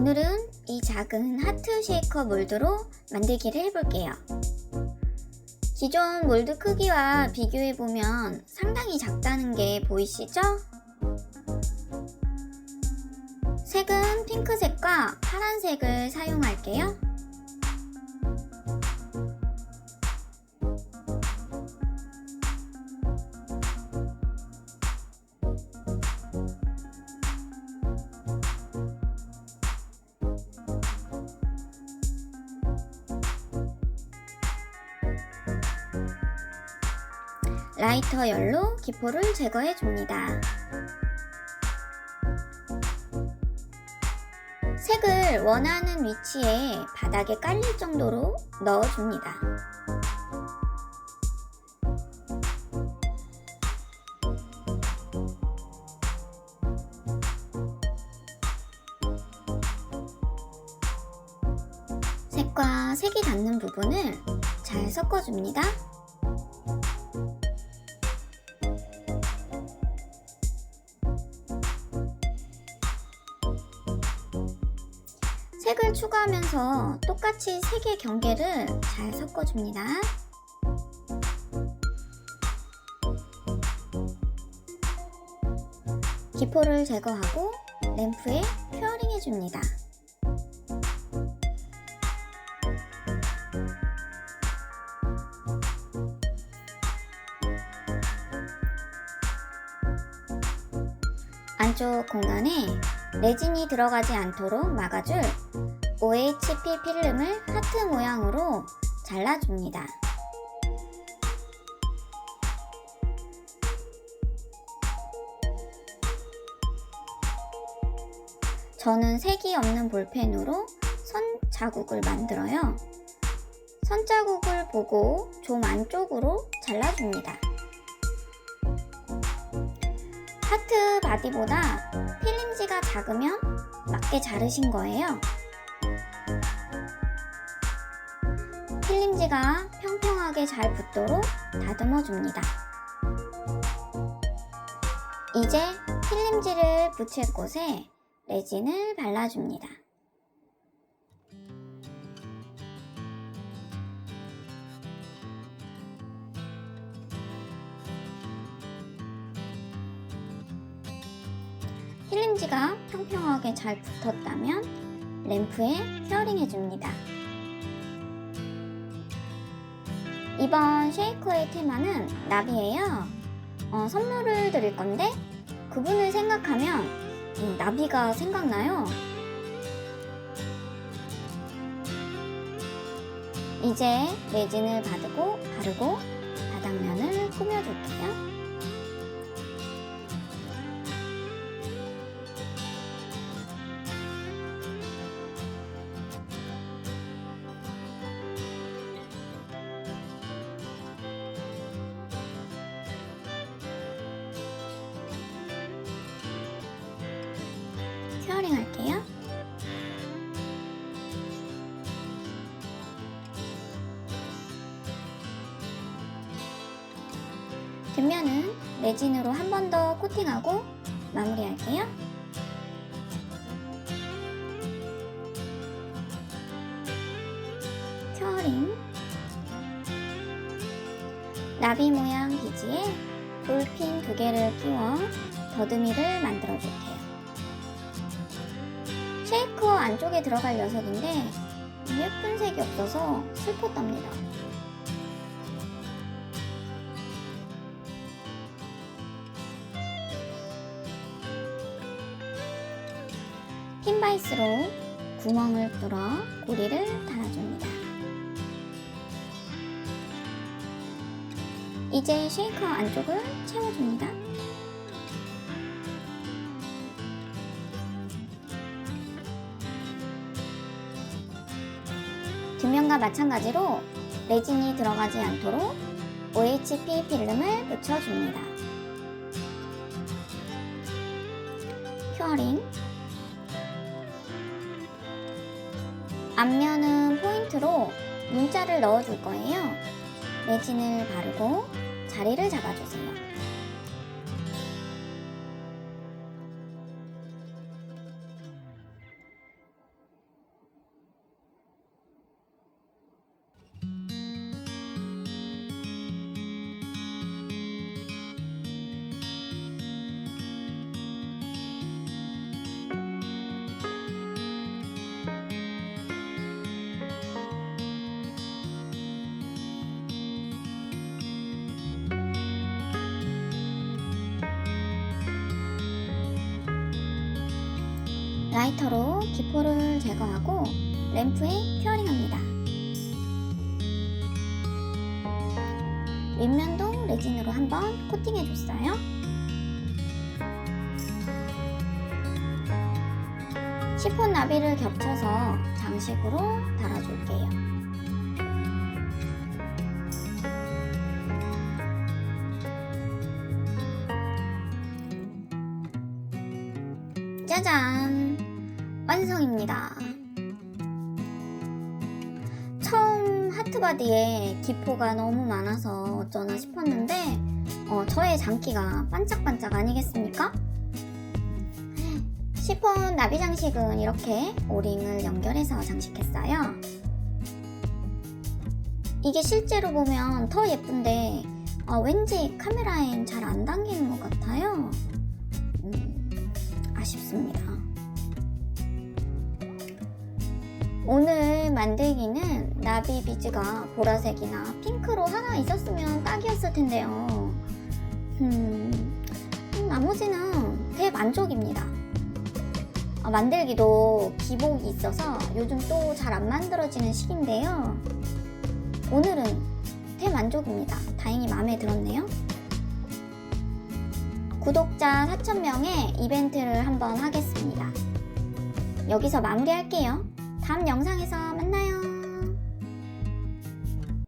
오늘은 이 작은 하트 쉐이커 몰드로 만들기를 해볼게요. 기존 몰드 크기와 비교해보면 상당히 작다는 게 보이시죠? 색은 핑크색과 파란색을 사용할게요. 라이터 열로 기포를 제거해 줍니다. 색을 원하는 위치에 바닥에 깔릴 정도로 넣어줍니다. 색과 색이 닿는 부분을 잘 섞어줍니다. 색을 추가하면서 똑같이 색의 경계를 잘 섞어줍니다. 기포를 제거하고 램프에 큐어링 해줍니다. 안쪽 공간에 레진이 들어가지 않도록 막아줄 OHP 필름을 하트 모양으로 잘라줍니다. 저는 색이 없는 볼펜으로 선 자국을 만들어요. 선 자국을 보고 좀 안쪽으로 잘라줍니다. 하트 바디보다 필름지가 작으면 맞게 자르신 거예요. 필름지가 평평하게 잘 붙도록 다듬어 줍니다. 이제 필름지를 붙일 곳에 레진을 발라줍니다. 필름지가 평평하게 잘 붙었다면 램프에 큐어링 해줍니다. 이번 쉐이커의 테마는 나비예요. 선물을 드릴 건데 그분을 생각하면 나비가 생각나요. 이제 레진을 바르고 바닥면을 꾸며줄게요. 큐어링 할게요. 뒷면은 레진으로 한 번 더 코팅하고 마무리할게요. 큐어링. 나비 모양 비지에 볼핀 2개를 끼워 더듬이를 만들어줄게요. 쉐이커 안쪽에 들어갈 녀석인데 예쁜 색이 없어서 슬펐답니다. 핀바이스로 구멍을 뚫어 고리를 달아줍니다. 이제 쉐이커 안쪽을 채워줍니다. 뒷면과 마찬가지로 레진이 들어가지 않도록 OHP 필름을 붙여줍니다. 큐어링. 앞면은 포인트로 문자를 넣어줄 거예요. 레진을 바르고 자리를 잡아주세요. 라이터로 기포를 제거하고 램프에 큐어링합니다. 윗면도 레진으로 한번 코팅해줬어요. 시폰 나비를 겹쳐서 장식으로 달아줄게요. 짜잔! 완성입니다. 처음 하트바디에 기포가 너무 많아서 어쩌나 싶었는데 저의 장기가 반짝반짝 아니겠습니까? 시폰 나비 장식은 이렇게 오링을 연결해서 장식했어요. 이게 실제로 보면 더 예쁜데 왠지 카메라엔 잘 안 당기는 것 같아요. 아쉽습니다. 오늘 만들기는 나비 비즈가 보라색이나 핑크로 하나 있었으면 딱이었을 텐데요. 나머지는 대만족입니다. 만들기도 기복이 있어서 요즘 또 잘 안 만들어지는 시기인데요. 오늘은 대만족입니다. 다행히 마음에 들었네요. 구독자 4,000명의 이벤트를 한번 하겠습니다. 여기서 마무리할게요. 다음 영상에서 만나요.